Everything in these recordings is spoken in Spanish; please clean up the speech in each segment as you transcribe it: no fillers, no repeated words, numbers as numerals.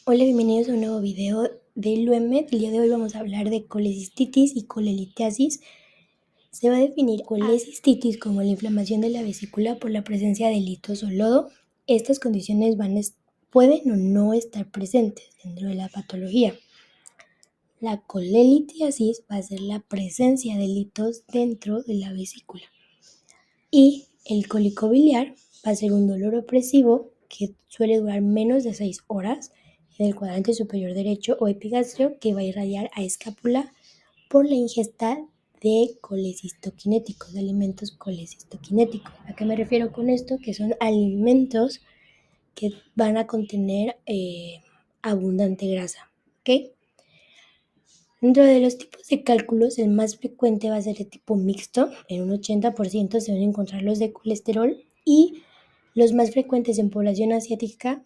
Hola, bienvenidos a un nuevo video de Luemed. El día de hoy vamos a hablar de colecistitis y colelitiasis. Se va a definir colecistitis como la inflamación de la vesícula por la presencia de litos o lodo. Estas condiciones pueden o no estar presentes dentro de la patología. La colelitiasis va a ser la presencia de litos dentro de la vesícula. Y el cólico biliar va a ser un dolor opresivo que suele durar menos de 6 horas en el cuadrante superior derecho o epigastrio, que va a irradiar a escápula por la ingesta de colecistoquinéticos, de alimentos colecistoquinéticos. ¿A qué me refiero con esto? Que son alimentos que van a contener abundante grasa, ¿ok? Dentro de los tipos de cálculos, el más frecuente va a ser de tipo mixto. En un 80% se van a encontrar los de colesterol, y los más frecuentes en población asiática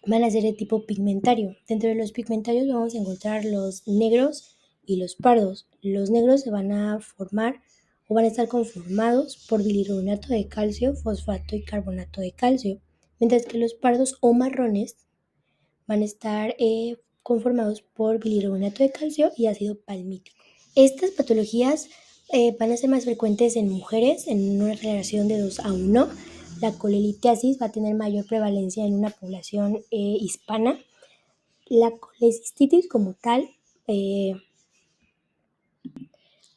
van a ser de tipo pigmentario. Dentro de los pigmentarios vamos a encontrar los negros y los pardos. Los negros se van a formar o van a estar conformados por bilirrubiato de calcio, fosfato y carbonato de calcio, mientras que los pardos o marrones van a estar conformados por bilirrubiato de calcio y ácido palmítico. Estas patologías van a ser más frecuentes en mujeres en una relación de 2:1. La colelitiasis va a tener mayor prevalencia en una población hispana. La colecistitis como tal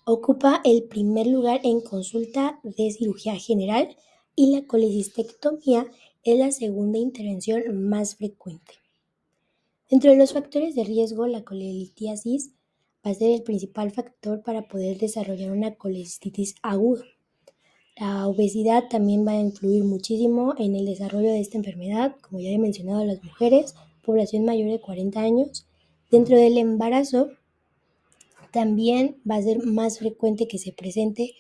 ocupa el primer lugar en consulta de cirugía general, y la colecistectomía es la segunda intervención más frecuente. Dentro de los factores de riesgo, la colelitiasis va a ser el principal factor para poder desarrollar una colecistitis aguda. La obesidad también va a influir muchísimo en el desarrollo de esta enfermedad, como ya he mencionado, las mujeres, población mayor de 40 años. Dentro del embarazo también va a ser más frecuente que se presente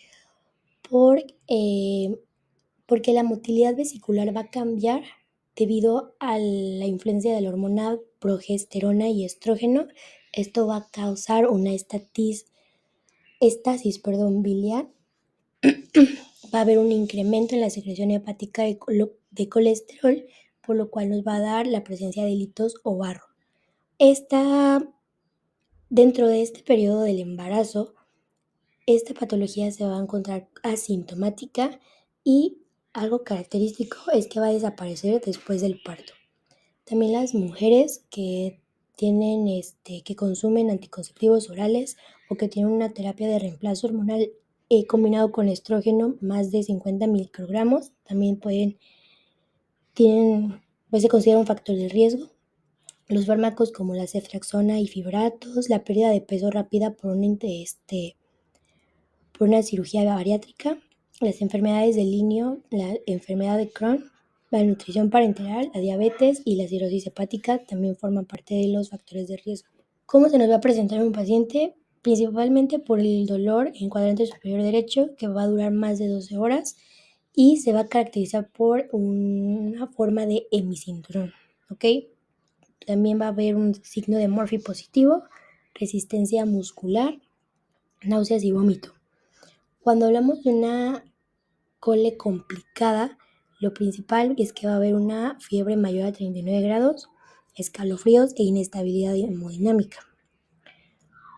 porque la motilidad vesicular va a cambiar debido a la influencia de la hormona progesterona y estrógeno. Esto va a causar una estasis biliar. Va a haber un incremento en la secreción hepática de colesterol, por lo cual nos va a dar la presencia de litos o barro. Dentro de este periodo del embarazo, esta patología se va a encontrar asintomática, y algo característico es que va a desaparecer después del parto. También las mujeres que que consumen anticonceptivos orales o que tienen una terapia de reemplazo hormonal combinado con estrógeno más de 50 microgramos, también se considera un factor de riesgo. Los fármacos como la ceftriaxona y fibratos, la pérdida de peso rápida por una cirugía bariátrica, las enfermedades del niño, la enfermedad de Crohn, la nutrición parenteral, la diabetes y la cirrosis hepática también forman parte de los factores de riesgo. ¿Cómo se nos va a presentar un paciente? Principalmente por el dolor en cuadrante superior derecho, que va a durar más de 12 horas y se va a caracterizar por una forma de hemicinturón, ¿ok? También va a haber un signo de Murphy positivo, resistencia muscular, náuseas y vómito. Cuando hablamos de una cole complicada, lo principal es que va a haber una fiebre mayor a 39 grados, escalofríos e inestabilidad hemodinámica.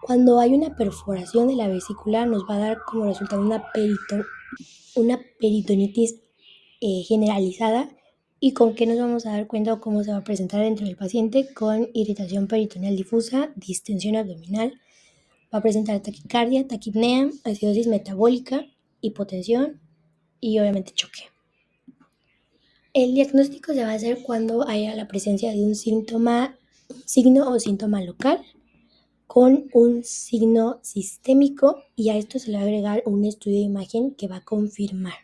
Cuando hay una perforación de la vesícula, nos va a dar como resultado una peritonitis generalizada. ¿Y con qué nos vamos a dar cuenta o cómo se va a presentar dentro del paciente? Con irritación peritoneal difusa, distensión abdominal, va a presentar taquicardia, taquipnea, acidosis metabólica, hipotensión y obviamente choque. El diagnóstico se va a hacer cuando haya la presencia de un signo o síntoma local con un signo sistémico, y a esto se le va a agregar un estudio de imagen que va a confirmar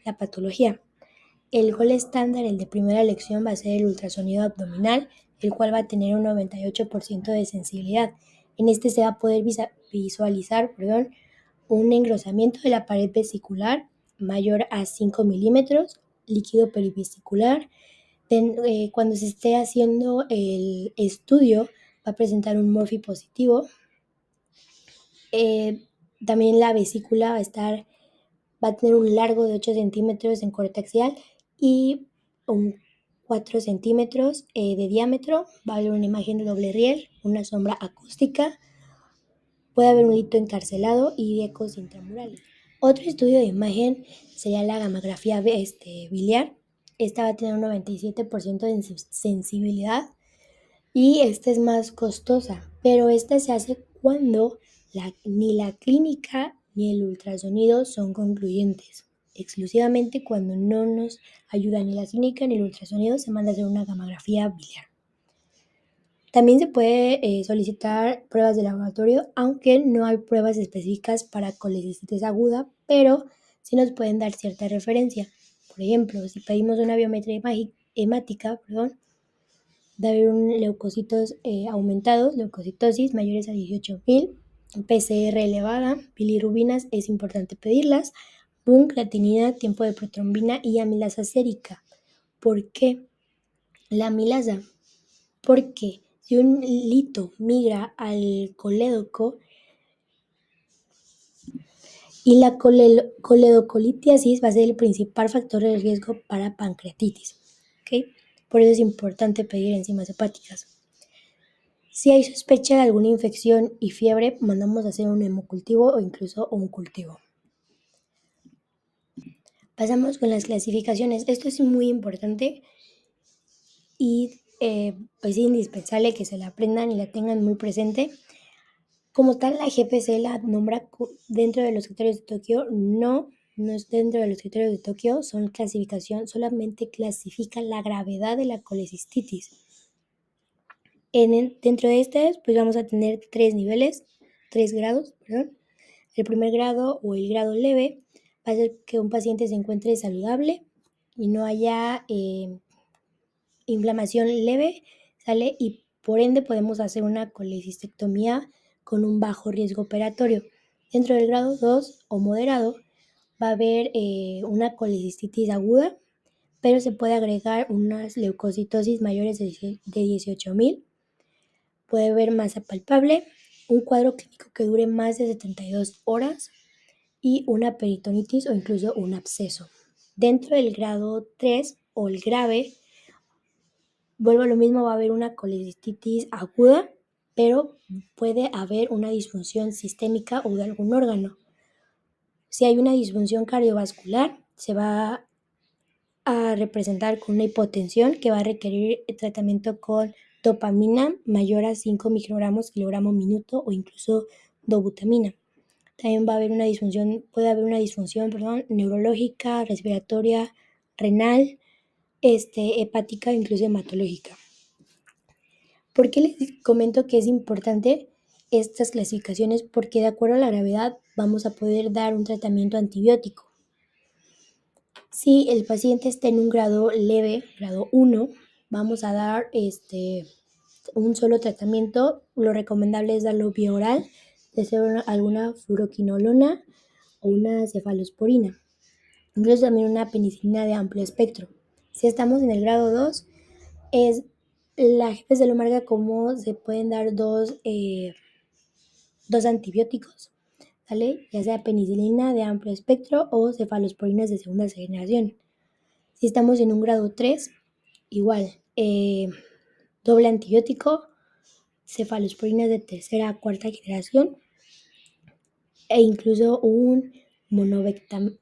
la patología. El gol estándar, el de primera elección, va a ser el ultrasonido abdominal, el cual va a tener un 98% de sensibilidad. En este se va a poder visualizar un engrosamiento de la pared vesicular mayor a 5 milímetros, líquido perivesicular. Cuando se esté haciendo el estudio, va a presentar un Murphy positivo. También la vesícula va a tener un largo de 8 centímetros en corte axial y un 4 centímetros de diámetro, va a haber una imagen de doble riel, una sombra acústica, puede haber un hito encarcelado y ecos intramurales. Otro estudio de imagen sería la gamografía biliar. Esta va a tener un 97% de sensibilidad y esta es más costosa, pero esta se hace cuando ni la clínica ni el ultrasonido son concluyentes. Exclusivamente cuando no nos ayuda ni la clínica ni el ultrasonido se manda a hacer una gamografía biliar. También se puede solicitar pruebas de laboratorio, aunque no hay pruebas específicas para colecistitis aguda, pero sí nos pueden dar cierta referencia. Por ejemplo, si pedimos una biometría hemática, de haber un leucocitos aumentados, leucocitosis mayores a 18.000, PCR elevada, bilirrubinas, es importante pedirlas, BUN, creatinina, tiempo de protrombina y amilasa sérica. ¿Por qué la amilasa? Porque si un lito migra al colédoco y la coledocolitis va a ser el principal factor de riesgo para pancreatitis, ¿ok? Por eso es importante pedir enzimas hepáticas. Si hay sospecha de alguna infección y fiebre, mandamos a hacer un hemocultivo o incluso un cultivo. Pasamos con las clasificaciones. Esto es muy importante y pues es indispensable que se la aprendan y la tengan muy presente. Como tal, la GPC la nombra dentro de los criterios de Tokio. No es dentro de los criterios de Tokio, son clasificación, solamente clasifica la gravedad de la colecistitis. Dentro de estas, pues vamos a tener 3 grados. El primer grado o el grado leve va a ser que un paciente se encuentre saludable y no haya inflamación leve, ¿sale? Y por ende podemos hacer una colecistectomía con un bajo riesgo operatorio. Dentro del grado 2 o moderado va a haber una colecistitis aguda, pero se puede agregar unas leucocitosis mayores de 18.000. Puede haber masa palpable, un cuadro clínico que dure más de 72 horas y una peritonitis o incluso un absceso. Dentro del grado 3 o el grave, vuelvo a lo mismo, va a haber una colecistitis aguda, pero puede haber una disfunción sistémica o de algún órgano. Si hay una disfunción cardiovascular, se va a representar con una hipotensión que va a requerir tratamiento con dopamina mayor a 5 microgramos kilogramo minuto o incluso dobutamina. También va a haber puede haber una disfunción, neurológica, respiratoria, renal, hepática, incluso hematológica. ¿Por qué les comento que es importante estas clasificaciones? Porque de acuerdo a la gravedad vamos a poder dar un tratamiento antibiótico. Si el paciente está en un grado leve, grado 1, vamos a dar un solo tratamiento. Lo recomendable es darlo vía oral, de ser alguna fluoroquinolona o una cefalosporina. Incluso también una penicilina de amplio espectro. Si estamos en el grado 2, la GPC lo marca como se pueden dar dos antibióticos, ¿vale? Ya sea penicilina de amplio espectro o cefalosporinas de segunda generación. Si estamos en un grado 3, igual, doble antibiótico, cefalosporinas de tercera a cuarta generación e incluso un monobactámico.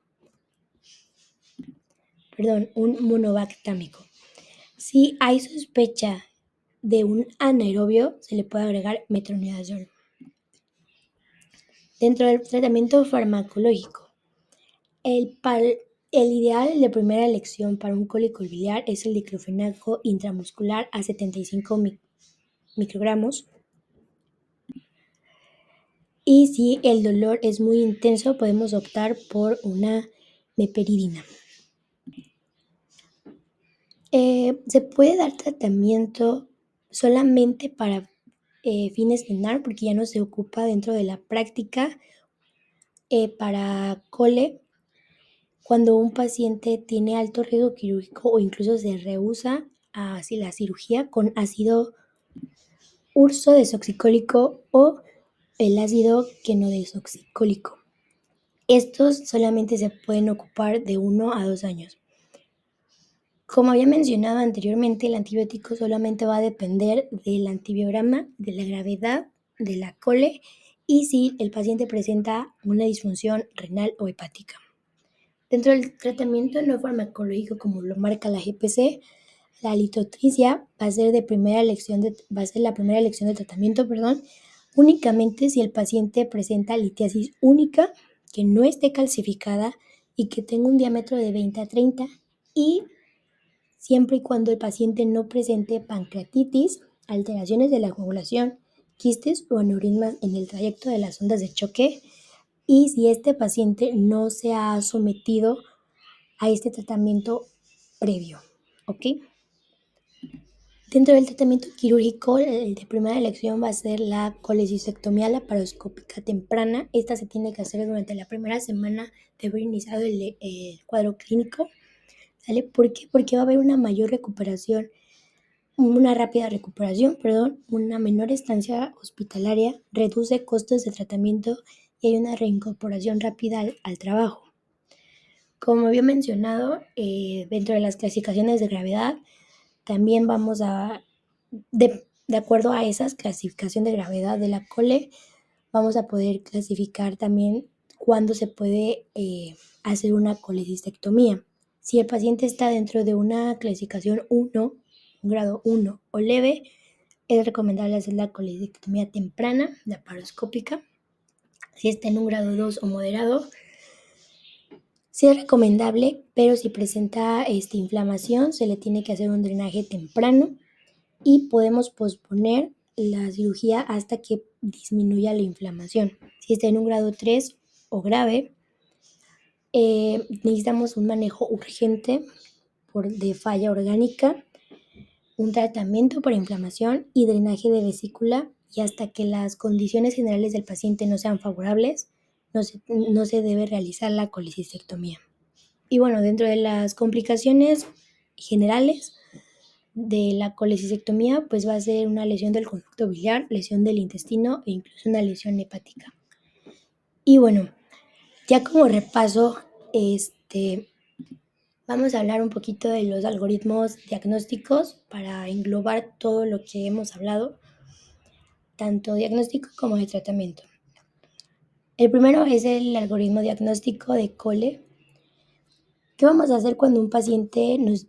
Si hay sospecha de un anaerobio, se le puede agregar metronidazol. Dentro del tratamiento farmacológico, el ideal de primera elección para un cólico biliar es el diclofenaco intramuscular a 75 microgramos. Y si el dolor es muy intenso, podemos optar por una meperidina. Se puede dar tratamiento solamente para fines final, porque ya no se ocupa dentro de la práctica para cole, cuando un paciente tiene alto riesgo quirúrgico o incluso se rehúsa a la cirugía con ácido ursodesoxicólico o el ácido quenodesoxicólico. Estos solamente se pueden ocupar de 1 a 2 años. Como había mencionado anteriormente, el antibiótico solamente va a depender del antibiograma, de la gravedad de la cole y si el paciente presenta una disfunción renal o hepática. Dentro del tratamiento no farmacológico, como lo marca la GPC, la litotricia va a ser la primera elección de tratamiento, únicamente si el paciente presenta litiasis única, que no esté calcificada y que tenga un diámetro de 20 a 30 y siempre y cuando el paciente no presente pancreatitis, alteraciones de la coagulación, quistes o aneurismas en el trayecto de las ondas de choque y si este paciente no se ha sometido a este tratamiento previo, ¿ok? Dentro del tratamiento quirúrgico, el de primera elección va a ser la colecistectomía laparoscópica temprana. Esta se tiene que hacer durante la primera semana de haber iniciado el cuadro clínico, ¿sale? ¿Por qué? Porque va a haber una mayor recuperación, una rápida recuperación, una menor estancia hospitalaria, reduce costos de tratamiento y hay una reincorporación rápida al trabajo. Como había mencionado, dentro de las clasificaciones de gravedad, también vamos a, de acuerdo a esa clasificación de gravedad de la cole, vamos a poder clasificar también cuándo se puede hacer una colecistectomía. Si el paciente está dentro de una clasificación 1, un grado 1 o leve, es recomendable hacer la colecistectomía temprana, laparoscópica. Si está en un grado 2 o moderado, sí es recomendable, pero si presenta inflamación, se le tiene que hacer un drenaje temprano y podemos posponer la cirugía hasta que disminuya la inflamación. Si está en un grado 3 o grave, necesitamos un manejo urgente de falla orgánica, un tratamiento para inflamación y drenaje de vesícula y hasta que las condiciones generales del paciente no sean favorables, no se debe realizar la colecistectomía. Y bueno, dentro de las complicaciones generales de la colecistectomía, pues va a ser una lesión del conducto biliar, lesión del intestino e incluso una lesión hepática. Y bueno, ya como repaso, vamos a hablar un poquito de los algoritmos diagnósticos para englobar todo lo que hemos hablado, tanto diagnóstico como de tratamiento. El primero es el algoritmo diagnóstico de Cole. ¿Qué vamos a hacer cuando un paciente nos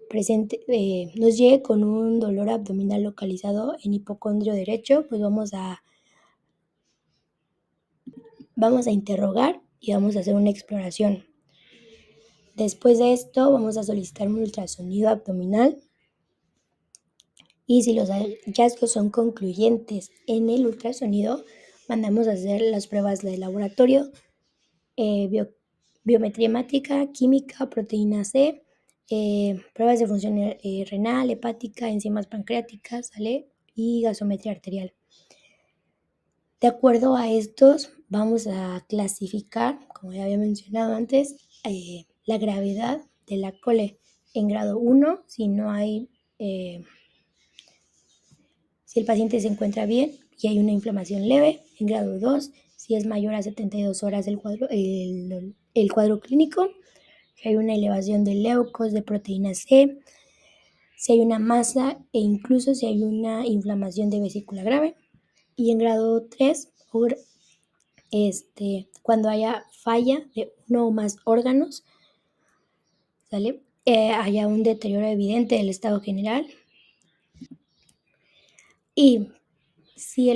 llegue con un dolor abdominal localizado en hipocondrio derecho? Pues vamos a interrogar y vamos a hacer una exploración. Después de esto vamos a solicitar un ultrasonido abdominal y si los hallazgos son concluyentes en el ultrasonido, mandamos a hacer las pruebas de laboratorio, biometría hemática, química, proteína C, pruebas de función renal, hepática, enzimas pancreáticas, ¿sale? Y gasometría arterial. De acuerdo a estos, vamos a clasificar, como ya había mencionado antes, la gravedad de la cole en grado 1, si el paciente se encuentra bien y hay una inflamación leve; en grado 2, si es mayor a 72 horas el cuadro clínico, si hay una elevación de leucos, de proteína C, si hay una masa e incluso si hay una inflamación de vesícula grave; y en grado 3, cuando haya falla de uno o más órganos, ¿sale? Haya un deterioro evidente del estado general y si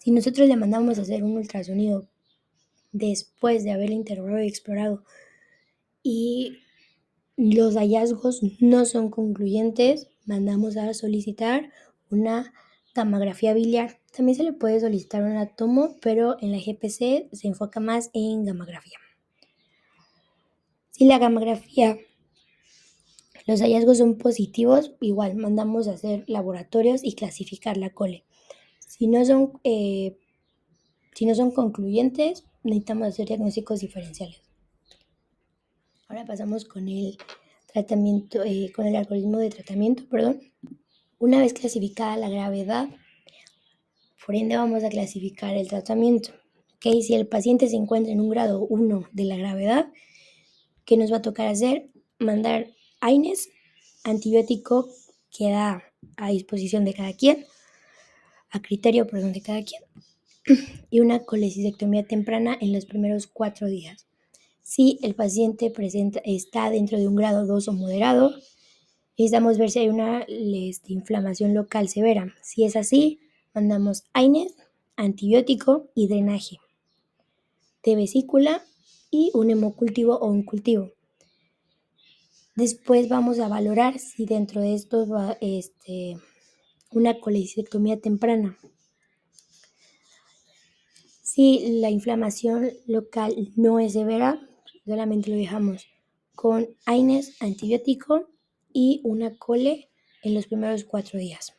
nosotros le mandamos a hacer un ultrasonido después de haberle interrogado y explorado y los hallazgos no son concluyentes, mandamos a solicitar una gammagrafía biliar. También se le puede solicitar un tomo, pero en la GPC se enfoca más en gammagrafía. Si la gammagrafía, los hallazgos son positivos, igual mandamos a hacer laboratorios y clasificar la cole. Si no son concluyentes, necesitamos hacer diagnósticos diferenciales. Ahora pasamos con el tratamiento, con el algoritmo de tratamiento, Una vez clasificada la gravedad, por ende vamos a clasificar el tratamiento. ¿Okay? Si el paciente se encuentra en un grado 1 de la gravedad, ¿qué nos va a tocar hacer? mandar AINES, antibiótico queda a disposición de cada quien, a criterio, perdón, de cada quien, y una colecistectomía temprana en los primeros 4 días. Si el paciente está dentro de un grado 2 o moderado, necesitamos ver si hay una inflamación local severa. Si es así, mandamos AINES, antibiótico y drenaje de vesícula y un hemocultivo o un cultivo. Después vamos a valorar si dentro de esto va una colecistectomía temprana. Si la inflamación local no es severa, solamente lo dejamos con AINES, antibiótico y una cole en los primeros 4 días.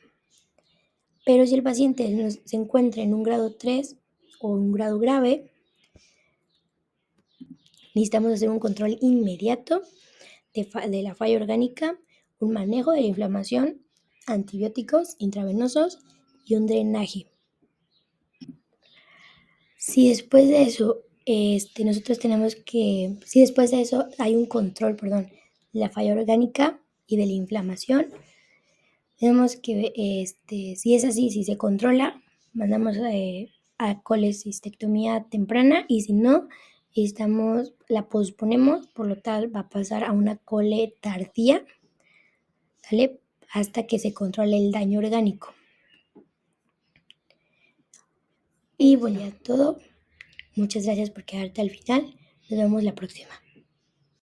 Pero si el paciente se encuentra en un grado 3 o un grado grave, necesitamos hacer un control inmediato de la falla orgánica, un manejo de la inflamación, antibióticos intravenosos y un drenaje. Si después de eso, si después de eso hay un control, de la falla orgánica y de la inflamación, tenemos que, si es así, si se controla, mandamos a colecistectomía temprana, y si no, la posponemos, por lo tal va a pasar a una cole tardía, ¿sale? Hasta que se controle el daño orgánico. Y bueno, ya todo. Muchas gracias por quedarte al final. Nos vemos la próxima.